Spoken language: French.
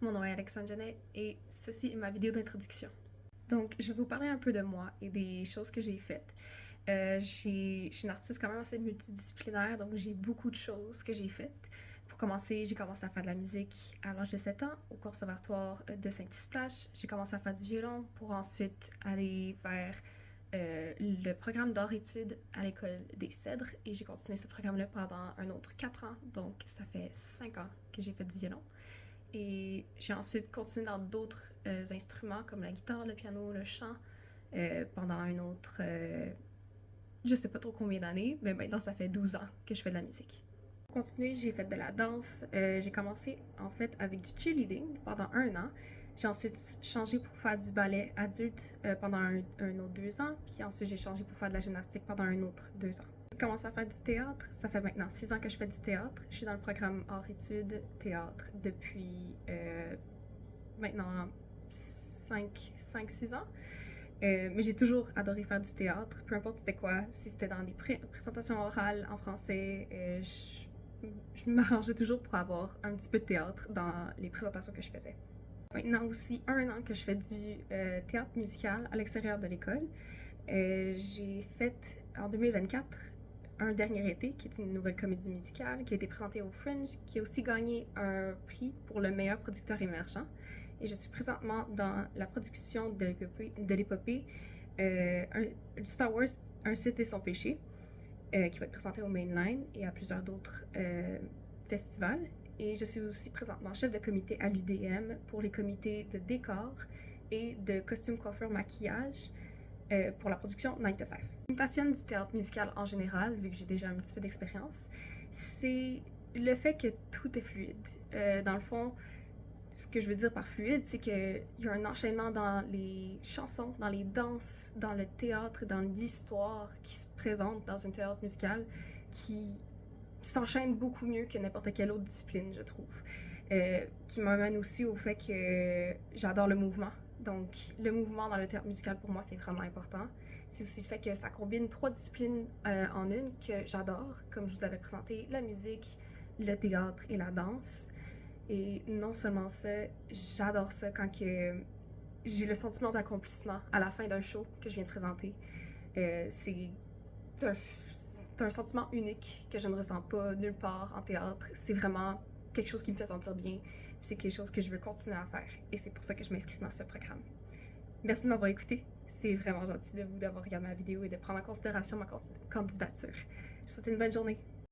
mon nom est Alexandre Genet et ceci est ma vidéo d'introduction. Donc, je vais vous parler un peu de moi et des choses que j'ai faites. Je suis une artiste quand même assez multidisciplinaire, donc j'ai beaucoup de choses que j'ai faites. Pour commencer, j'ai commencé à faire de la musique à l'âge de 7 ans au conservatoire de Saint-Eustache. J'ai commencé à faire du violon pour ensuite aller vers le programme d'art-études à l'école des Cèdres et j'ai continué ce programme-là pendant un autre 4 ans, donc ça fait 5 ans que j'ai fait du violon. Et j'ai ensuite continué dans d'autres instruments comme la guitare, le piano, le chant pendant un autre, je sais pas trop combien d'années, mais maintenant ça fait 12 ans que je fais de la musique. Pour continuer, j'ai fait de la danse. J'ai commencé en fait avec du cheerleading pendant un an. J'ai ensuite changé pour faire du ballet adulte pendant un autre 2 ans. Puis ensuite, j'ai changé pour faire de la gymnastique pendant un autre 2 ans. J'ai commencé à faire du théâtre. Ça fait maintenant 6 ans que je fais du théâtre. Je suis dans le programme Art-Études Théâtre depuis maintenant 5-6 ans. Mais j'ai toujours adoré faire du théâtre, peu importe c'était quoi, si c'était dans des présentations orales en français, je m'arrangeais toujours pour avoir un petit peu de théâtre dans les présentations que je faisais. Maintenant aussi un an que je fais du théâtre musical à l'extérieur de l'école. J'ai fait en 2024 un dernier été, qui est une nouvelle comédie musicale, qui a été présentée au Fringe, qui a aussi gagné un prix pour le meilleur producteur émergent. Et je suis présentement dans la production de l'épopée Star Wars, Un Sith et son péché, qui va être présenté au Mainline et à plusieurs d'autres festivals. Et je suis aussi présentement chef de comité à l'UDM pour les comités de décor et de costume, coiffure, maquillage pour la production 9 to 5. Ce qui me passionne du théâtre musical en général, vu que j'ai déjà un petit peu d'expérience, c'est le fait que tout est fluide. Dans le fond, ce que je veux dire par fluide, c'est qu'il y a un enchaînement dans les chansons, dans les danses, dans le théâtre, dans l'histoire qui se présente dans un théâtre musical qui s'enchaîne beaucoup mieux que n'importe quelle autre discipline, je trouve. Qui m'amène aussi au fait que j'adore le mouvement. Donc, le mouvement dans le théâtre musical, pour moi, c'est vraiment important. C'est aussi le fait que ça combine 3 disciplines en une que j'adore, comme je vous avais présenté, la musique, le théâtre et la danse. Et non seulement ça, j'adore ça quand que j'ai le sentiment d'accomplissement à la fin d'un show que je viens de présenter. C'est un sentiment unique que je ne ressens pas nulle part en théâtre. C'est vraiment quelque chose qui me fait sentir bien. C'est quelque chose que je veux continuer à faire. Et c'est pour ça que je m'inscris dans ce programme. Merci de m'avoir écouté. C'est vraiment gentil de vous d'avoir regardé ma vidéo et de prendre en considération ma candidature. Je vous souhaite une bonne journée.